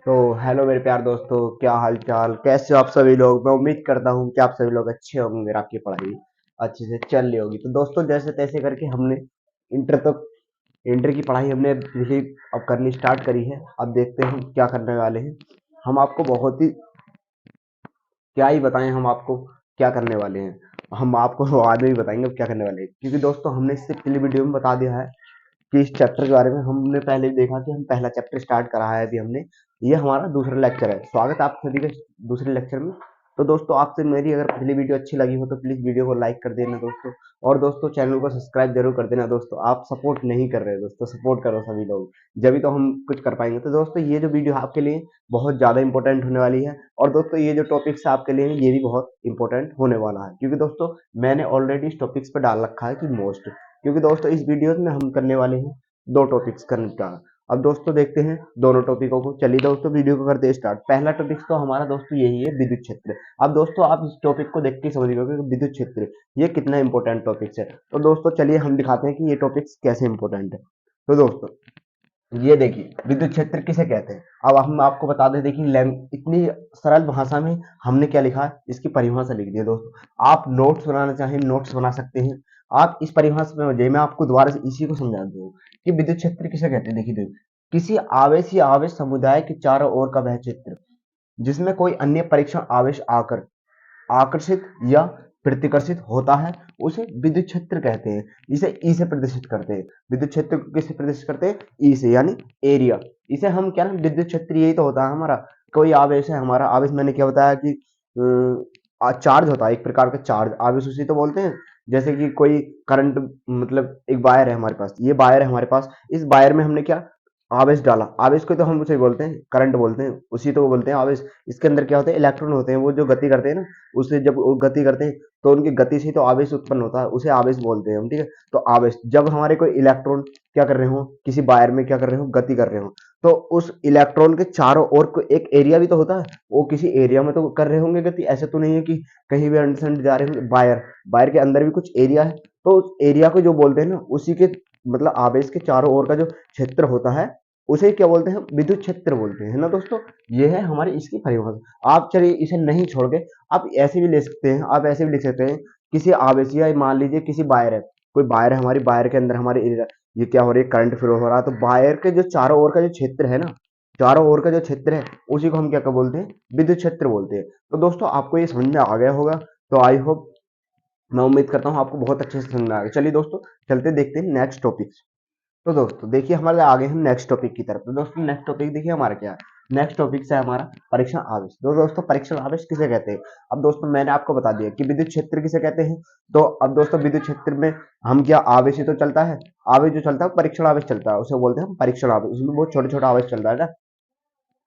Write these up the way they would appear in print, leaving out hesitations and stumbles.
तो हेलो मेरे प्यार दोस्तों, क्या हाल चाल, कैसे हो आप सभी लोग। मैं उम्मीद करता हूँ कि आप सभी लोग अच्छे होंगे और आपकी पढ़ाई अच्छे से चल रही होगी। तो दोस्तों, जैसे तैसे करके हमने इंटर तक इंटर की पढ़ाई हमने देखिए अब करनी स्टार्ट करी है। अब देखते हैं हम क्या करने वाले हैं। हम आपको बहुत ही क्या ही बताएं, हम आपको क्या करने वाले हैं। हम आपको बाद में भी बताएंगे अब क्या करने वाले हैं, क्योंकि दोस्तों हमने इससे पिछली वीडियो में बता दिया है कि इस चैप्टर के बारे में हमने पहले ही देखा कि हम पहला चैप्टर स्टार्ट करा है अभी हमने। ये हमारा दूसरा लेक्चर है। स्वागत है आप सभी का दूसरे लेक्चर में। तो दोस्तों, आपसे मेरी अगर पिछली वीडियो अच्छी लगी हो तो प्लीज वीडियो को लाइक कर देना दोस्तों। और दोस्तों, चैनल को सब्सक्राइब जरूर कर देना दोस्तों। आप सपोर्ट नहीं कर रहे दोस्तों, सपोर्ट करो सभी लोग, जब तो हम कुछ कर पाएंगे। तो दोस्तों, ये जो वीडियो आपके लिए बहुत ज्यादा इंपॉर्टेंट होने वाली है। और दोस्तों, ये जो टॉपिक्स आपके लिए ये भी बहुत इंपॉर्टेंट होने वाला है, क्योंकि दोस्तों मैंने ऑलरेडी इस टॉपिक्स पे डाल रखा है कि मोस्ट। क्योंकि दोस्तों, इस वीडियो में हम करने वाले हैं दो टॉपिक्स का निपटारा। अब दोस्तों देखते हैं दोनों टॉपिकों को। चलिए दोस्तों, वीडियो को करते हैं स्टार्ट। पहला टॉपिक तो हमारा दोस्तों यही है, विद्युत क्षेत्र। अब दोस्तों, आप इस टॉपिक को देख के समझ गए कि विद्युत क्षेत्र ये कितना इंपॉर्टेंट टॉपिक्स है। तो दोस्तों चलिए हम दिखाते हैं कि ये टॉपिक्स कैसे इंपॉर्टेंट है। तो दोस्तों, ये देखिए विद्युत क्षेत्र किसे कहते हैं। अब हम आपको बता दें, देखिए इतनी सरल भाषा में हमने क्या लिखा है, इसकी परिभाषा लिख दी है दोस्तों। आप नोट्स बनाना चाहें नोट्स बना सकते हैं। आप इस परिभाषा में मैं आपको दोबारा से इसी को समझा दूं कि विद्युत क्षेत्र किसे कहते हैं। देखिए किसी आवेश या आवेश समुदाय के चारों ओर का वह क्षेत्र जिसमें कोई अन्य परीक्षण आवेश आकर आकर्षित या प्रतिकर्षित होता है, उसे विद्युत क्षेत्र कहते हैं। इसे ई से प्रदर्शित करते हैं। विद्युत क्षेत्र को किससे प्रदर्शित करते हैं? ई से, यानी एरिया। इसे हम क्या ना, विद्युत क्षेत्र यही तो होता है हमारा। कोई आवेश है, हमारा आवेश मैंने क्या बताया कि चार्ज होता है, एक प्रकार का चार्ज आवेश उसी तो बोलते हैं। जैसे कि कोई करंट, मतलब एक वायर है हमारे पास, ये वायर है हमारे पास, इस वायर में हमने क्या आवेश डाला। आवेश को तो हम उसे बोलते हैं करंट बोलते हैं, उसी तो बोलते हैं आवेश। इसके अंदर क्या होते हैं? इलेक्ट्रॉन होते हैं, वो जो गति करते हैं ना, उससे जब वो गति करते हैं तो उनकी गति से तो आवेश उत्पन्न होता है, उसे आवेश बोलते हैं हम, ठीक है। तो आवेश, जब हमारे कोई इलेक्ट्रॉन क्या कर रहे हो, किसी वायर में क्या कर रहे हो, गति कर रहे हो, तो उस इलेक्ट्रॉन के चारों ओर को एक एरिया भी तो होता है। वो किसी एरिया में तो कर रहे होंगे गति, ऐसे तो नहीं है कि कहीं भी अंडरसेंड जा रहे होंगे। वायर वायर के अंदर भी कुछ एरिया है, तो उस एरिया को जो बोलते हैं ना, उसी के मतलब आवेश के चारों ओर का जो क्षेत्र होता है, उसे क्या बोलते हैं? विद्युत क्षेत्र बोलते हैं, है ना दोस्तों। ये है हमारी इसकी परिभाषा। आप चलिए इसे नहीं छोड़ के आप ऐसे भी ले सकते हैं, आप ऐसे भी लिख सकते हैं। किसी आवेश, या मान लीजिए किसी वायर है, कोई वायर है, हमारी वायर के अंदर हमारे ये क्या हो रही है, करंट फ्लो हो रहा है। तो वायर के जो चारों ओर का जो क्षेत्र है ना, चारों ओर का जो क्षेत्र है, उसी को हम क्या बोलते हैं? विद्युत क्षेत्र बोलते हैं। तो दोस्तों, आपको ये समझ में आ गया होगा। तो आई होप, मैं उम्मीद करता हूँ आपको बहुत अच्छे से समझ में आ गया। चलिए दोस्तों, चलते देखते हैं नेक्स्ट टॉपिक। तो दोस्तों देखिए, हमारे आगे हम नेक्स्ट टॉपिक की तरफ। तो दोस्तों, नेक्स्ट टॉपिक देखिए हमारा क्या है। नेक्स्ट टॉपिक से हमारा परीक्षण आवेश। तो दोस्तों, परीक्षण आवेश किसे कहते हैं? अब दोस्तों, मैंने आपको बता दिया कि विद्युत क्षेत्र किसे कहते हैं। तो अब दोस्तों, विद्युत क्षेत्र में हम क्या, आवेश ही तो चलता है। आवेश जो चलता है परीक्षण आवेश चलता है, उसे बोलते हैं हम परीक्षण आवेश। उसमें बहुत छोटे छोटे आवेश चल रहा है ना।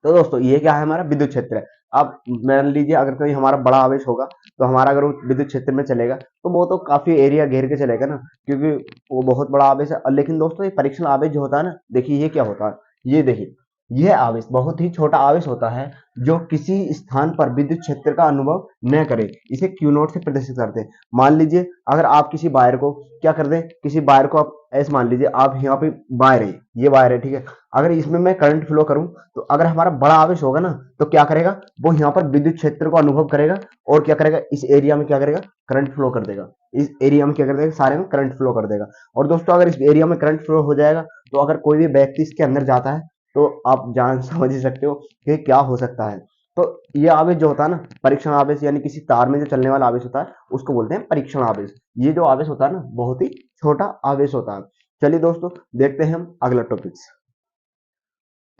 तो दोस्तों, ये क्या है? हमारा विद्युत क्षेत्र है। अब मान लीजिए अगर कोई हमारा बड़ा आवेश होगा, तो हमारा अगर वो विद्युत क्षेत्र में चलेगा तो वो तो काफी एरिया घेर के चलेगा ना, क्योंकि वो बहुत बड़ा आवेश है। लेकिन दोस्तों, ये परीक्षण आवेश जो होता है ना, देखिए ये क्या होता है। ये देखिए, यह आवेश बहुत ही छोटा आवेश होता है, जो किसी स्थान पर विद्युत क्षेत्र का अनुभव न करे, इसे क्यू नोट से प्रदर्शित करते हैं। मान लीजिए अगर आप किसी वायर को क्या कर दें, किसी वायर को आप ऐसे मान लीजिए, आप यहाँ पे वायर है, ये वायर है, ठीक है। अगर इसमें मैं करंट फ्लो करूं, तो अगर हमारा बड़ा आवेश होगा ना, तो क्या करेगा, वो यहाँ पर विद्युत क्षेत्र को अनुभव करेगा, और क्या करेगा, इस एरिया में क्या करेगा, करंट फ्लो कर देगा। इस एरिया में क्या कर देगा, सारे में करंट फ्लो कर देगा। और दोस्तों, अगर इस एरिया में करंट फ्लो हो जाएगा, तो अगर कोई भी व्यक्ति इसके अंदर जाता है, तो आप जान समझ ही सकते हो कि क्या हो सकता है। तो ये आवेश जो होता है ना, परीक्षण आवेश, यानी किसी तार में जो चलने वाला आवेश होता है, उसको बोलते हैं परीक्षण आवेश। ये जो आवेश होता है ना, बहुत ही छोटा आवेश होता है। चलिए दोस्तों, देखते हैं हम अगला टॉपिक।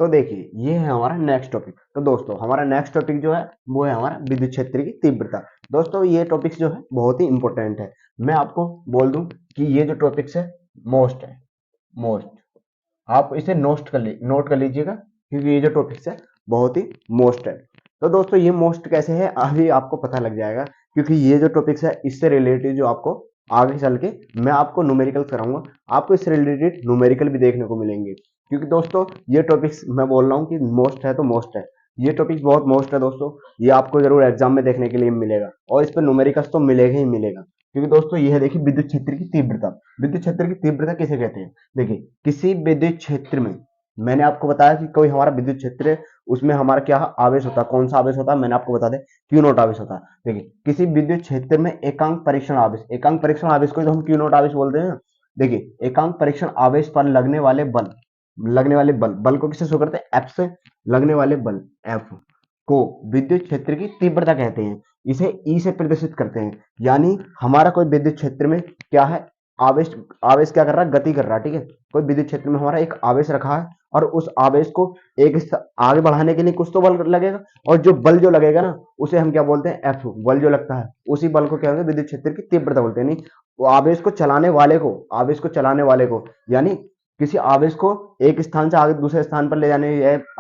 तो देखिए, ये है हमारा नेक्स्ट टॉपिक। तो दोस्तों, हमारा नेक्स्ट टॉपिक जो है वो है हमारा विद्युत क्षेत्र की तीव्रता। दोस्तों, ये टॉपिक्स जो है बहुत ही इंपॉर्टेंट है। मैं आपको बोल दूं कि ये जो टॉपिक्स है मोस्ट है, मोस्ट। आप इसे नोट कर लीजिएगा, क्योंकि ये जो टॉपिक्स है बहुत ही मोस्ट है। तो दोस्तों, ये मोस्ट कैसे है अभी आपको पता लग जाएगा, क्योंकि ये जो टॉपिक्स है इससे रिलेटेड जो आपको आगे चल के मैं आपको न्यूमेरिकल कराऊंगा, आपको इससे रिलेटेड न्यूमेरिकल भी देखने को मिलेंगे। क्योंकि दोस्तों, ये टॉपिक्स मैं बोल रहा हूँ कि मोस्ट है तो मोस्ट है। ये टॉपिक्स बहुत मोस्ट है दोस्तों। ये आपको जरूर एग्जाम में देखने के लिए मिलेगा, और इस पर न्यूमेरिकल्स तो मिलेगा ही मिलेगा। क्योंकि दोस्तों, ये है देखिए विद्युत क्षेत्र की तीव्रता। विद्युत क्षेत्र की तीव्रता किसे कहते हैं? देखिए, किसी विद्युत क्षेत्र में मैंने आपको बताया कि कोई हमारा विद्युत क्षेत्र है, उसमें हमारा क्या आवेश होता है, कौन सा आवेश होता है, मैंने आपको बता दें क्यू नॉट आवेश होता है। देखिए किसी विद्युत क्षेत्र में एकांक परीक्षण आवेश, एकांक परीक्षण आवेश को तो हम क्यू नॉट आवेश बोलते हैं। देखिए एकांक परीक्षण आवेश पर लगने वाले बल, लगने वाले बल, बल को किससे शो करते हैं, एफ से। लगने वाले बल एफ को विद्युत क्षेत्र की तीव्रता कहते हैं, इसे ई से प्रदर्शित करते हैं। यानी हमारा कोई विद्युत क्षेत्र में क्या है, आवेश, आवेश क्या कर रहा है, गति कर रहा है, ठीक है। कोई विद्युत क्षेत्र में हमारा एक आवेश रखा है और उस आवेश को आगे बढ़ाने के लिए कुछ तो बल लगेगा, और जो बल जो लगेगा ना उसे हम क्या बोलते हैं, एफ बल जो लगता है, उसी बल को क्या बोलते हैं, विद्युत क्षेत्र की तीव्रता बोलते हैं। यानी वो आवेश को चलाने वाले को, आवेश को चलाने वाले को, यानी किसी आवेश को एक स्थान से आगे दूसरे स्थान पर ले जाने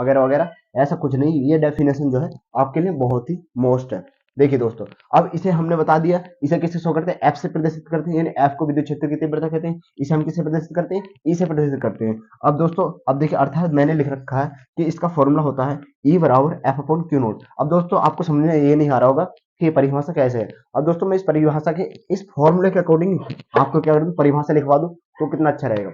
वगैरह वगैरह, ऐसा कुछ नहीं। ये डेफिनेशन जो है आपके लिए बहुत ही मोस्ट है। देखिए दोस्तों, अब इसे हमने बता दिया, इसे किससे शो करते हैं, एफ से प्रदर्शित करते हैं, यानी एफ को विद्युत क्षेत्र की तीव्रता कहते हैं। इसे हम किससे प्रदर्शित करते हैं, ई से प्रदर्शित करते हैं। अब दोस्तों, अब देखिए अर्थात मैंने लिख रखा है कि इसका फॉर्मूला होता है ई बराबर एफ अपॉन क्यू नोट। अब दोस्तों आपको समझ में ये नहीं आ रहा होगा कि ये परिभाषा कैसे है। अब दोस्तों मैं इस परिभाषा के, इस फॉर्मूले के अकॉर्डिंग आपको क्या कर दूं, परिभाषा लिखवा दूं तो कितना अच्छा रहेगा,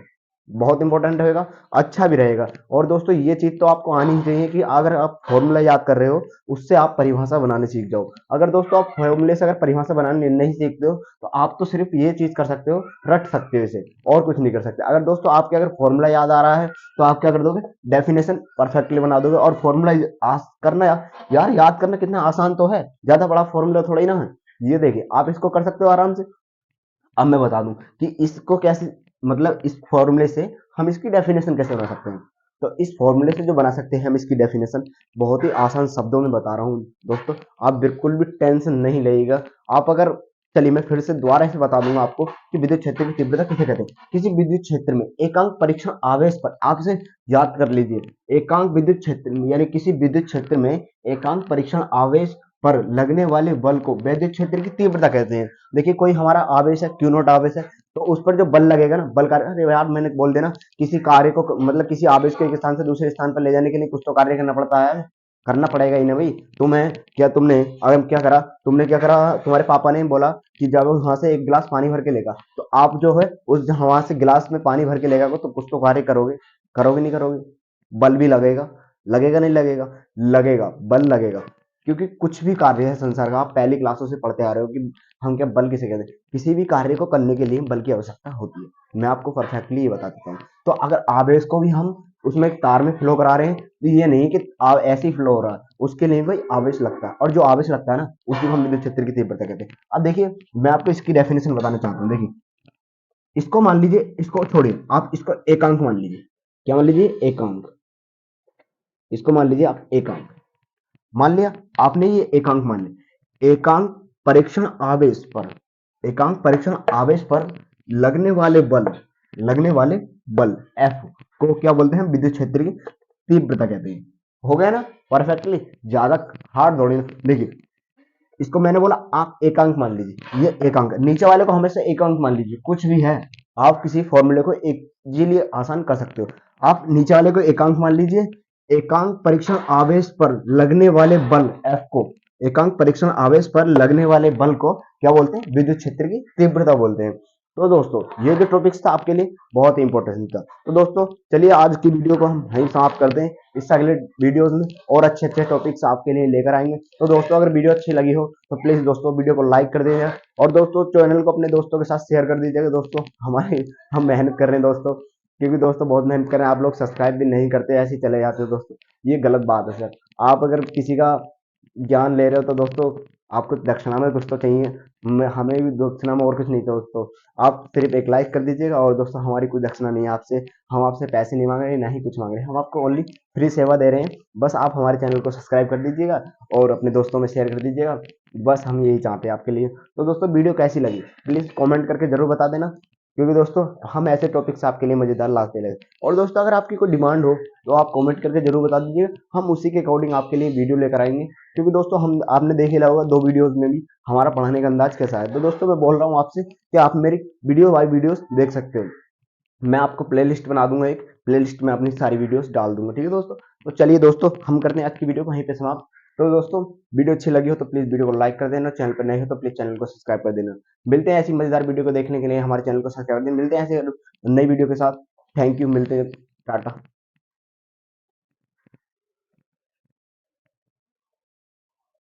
बहुत इंपॉर्टेंट रहेगा, अच्छा भी रहेगा। और दोस्तों ये चीज तो आपको आनी ही चाहिए कि अगर आप फॉर्मूला याद कर रहे हो, उससे आप परिभाषा बनाने सीख जाओ। अगर दोस्तों आप फॉर्मूले से अगर परिभाषा बनाने नहीं सीखते हो, तो आप तो सिर्फ ये चीज कर सकते हो, रट सकते हो इसे, और कुछ नहीं कर सकते। अगर दोस्तों आपके अगर फॉर्मूला याद आ रहा है, तो आप क्या कर दोगे, डेफिनेशन परफेक्टली बना दोगे। और फॉर्मूला करना यार याद करना कितना आसान तो है, ज्यादा बड़ा फॉर्मूला थोड़ा ही ना है। ये देखिए आप इसको कर सकते हो आराम से। अब मैं बता दूं कि इसको कैसे, मतलब इस फॉर्मूले से हम इसकी डेफिनेशन कैसे बना सकते हैं। तो इस फॉर्मूले से जो बना सकते हैं हम इसकी डेफिनेशन, बहुत ही आसान शब्दों में बता रहा हूं दोस्तों, आप बिल्कुल भी टेंशन नहीं लेगा। आप अगर, चलिए मैं फिर से दोबारा से बता दूंगा आपको कि विद्युत क्षेत्र की तीव्रता किसे कहते हैं। किसी विद्युत क्षेत्र में एकांक परीक्षण आवेश पर, आप इसे याद कर लीजिए, एकांक विद्युत क्षेत्र में, यानी किसी विद्युत क्षेत्र में एकांक परीक्षण आवेश पर लगने वाले बल को विद्युत क्षेत्र की तीव्रता कहते हैं। देखिए कोई हमारा आवेश है, क्यू नॉट आवेश है, तो उस पर जो बल लगेगा ना, बल कार्य, अरे यार मैंने बोल देना, किसी कार्य को, मतलब किसी आवेश को एक स्थान से दूसरे स्थान पर ले जाने के लिए कुछ तो कार्य करना पड़ता है, करना पड़ेगा ही ना भाई। तुम्हें क्या, तुमने अगर क्या करा, तुमने क्या करा, तुम्हारे पापा ने बोला कि जब वहां से एक गिलास पानी भर के लेगा, तो आप जो है उस वहां से गिलास में पानी भर के लेगा तो कुछ तो कार्य करोगे, करोगे नहीं करोगे, बल भी लगेगा, लगेगा नहीं लगेगा, लगेगा, बल लगेगा। क्योंकि कुछ भी कार्य है संसार का, आप पहली क्लासों से पढ़ते आ रहे हो कि हम क्या बल किसे कहते हैं, किसी भी कार्य को करने के लिए बल की आवश्यकता होती है। मैं आपको परफेक्टली ये बता देता हूँ। तो अगर आवेश को भी हम उसमें एक तार में फ्लो करा रहे हैं, तो ये नहीं कि ऐसे ही फ्लो हो रहा है, उसके लिए भाई आवेश लगता है, और जो आवेश लगता है ना उसको हम विद्युत क्षेत्र की तीव्रता कहते हैं। अब देखिए मैं आपको इसकी डेफिनेशन बताना चाहता हूँ। देखिए इसको मान लीजिए, इसको छोड़िए, आप इसको एकांक मान लीजिए। क्या मान लीजिए, एकांक। इसको मान लीजिए आप एकांक, मान लिया आपने, ये एकांक मान लिया। एकांक परीक्षण आवेश पर, एकांक परीक्षण आवेश पर लगने वाले बल, लगने वाले बल एफ को क्या बोलते हैं, विद्युत क्षेत्र की तीव्रता कहते हैं। हो गया ना परफेक्टली, ज्यादा हार्ड दौड़ी। देखिए इसको मैंने बोला आप एकांक मान लीजिए, ये एकांक, नीचे वाले को हमेशा एकांक मान लीजिए, कुछ भी है, आप किसी फॉर्मूले को एक इजीली आसान कर सकते हो। आप नीचे वाले को एकांक मान लीजिए, एकांक परीक्षण आवेश पर लगने वाले बल एफ को, एकांक परीक्षण आवेश पर लगने वाले बल को क्या बोलते हैं, विद्युत क्षेत्र की तीव्रता बोलते हैं। तो दोस्तों ये जो टॉपिक्स था आपके लिए बहुत ही इंपॉर्टेंट था। तो दोस्तों चलिए आज की वीडियो को हम यहीं समाप्त करते हैं, इससे अगले वीडियोस में और अच्छे अच्छे टॉपिक्स आपके लिए लेकर आएंगे। तो दोस्तों अगर वीडियो अच्छी लगी हो तो प्लीज दोस्तों वीडियो को लाइक कर दीजिएगा, और दोस्तों चैनल को अपने दोस्तों के साथ शेयर कर दीजिएगा। दोस्तों हमारे, हम मेहनत कर रहे हैं दोस्तों, क्योंकि दोस्तों बहुत मेहनत कर रहे हैं, आप लोग सब्सक्राइब भी नहीं करते, ऐसे ही चले जाते हो दोस्तों, ये गलत बात है सर। आप अगर किसी का ज्ञान ले रहे हो तो दोस्तों आपको दक्षिणा में कुछ तो चाहिए, हमें भी दक्षिणा में और कुछ नहीं चाहिए दोस्तों। आप सिर्फ एक लाइक कर दीजिएगा, और दोस्तों हमारी कोई दक्षिणा नहीं है आपसे, हम आपसे पैसे नहीं मांग रहे, ना ही कुछ मांग रहे हैं, हम आपको ओनली फ्री सेवा दे रहे हैं। बस आप हमारे चैनल को सब्सक्राइब कर दीजिएगा और अपने दोस्तों में शेयर कर दीजिएगा, बस हम यही चाहते हैं आपके लिए। तो दोस्तों वीडियो कैसी लगी प्लीज कॉमेंट करके जरूर बता देना, क्योंकि दोस्तों हम ऐसे टॉपिक्स आपके लिए मजेदार लाते रहते हैं। और दोस्तों अगर आपकी कोई डिमांड हो तो आप कमेंट करके जरूर बता दीजिए, हम उसी के अकॉर्डिंग आपके लिए वीडियो लेकर आएंगे। क्योंकि दोस्तों हम, आपने देख ही लिया होगा 2 वीडियोस में भी हमारा पढ़ाने का अंदाज कैसा है। तो दोस्तों मैं बोल रहा हूँ आपसे कि आप मेरी वीडियो बाय वीडियोस देख सकते हो, मैं आपको प्लेलिस्ट बना दूंगा, एक प्लेलिस्ट में अपनी सारी वीडियोस डाल दूंगा, ठीक है दोस्तों। तो चलिए दोस्तों हम करते हैं आज की वीडियो को वहीं पे समाप्त। तो दोस्तों वीडियो अच्छी लगी हो तो प्लीज वीडियो को लाइक कर देना, चैनल पर नए हो तो प्लीज चैनल को सब्सक्राइब कर देना। मिलते हैं ऐसी मजेदार वीडियो को देखने के लिए, हमारे चैनल को सब्सक्राइब कर देना, मिलते हैं ऐसे नई वीडियो के साथ। थैंक यू, मिलते हैं, टाटा।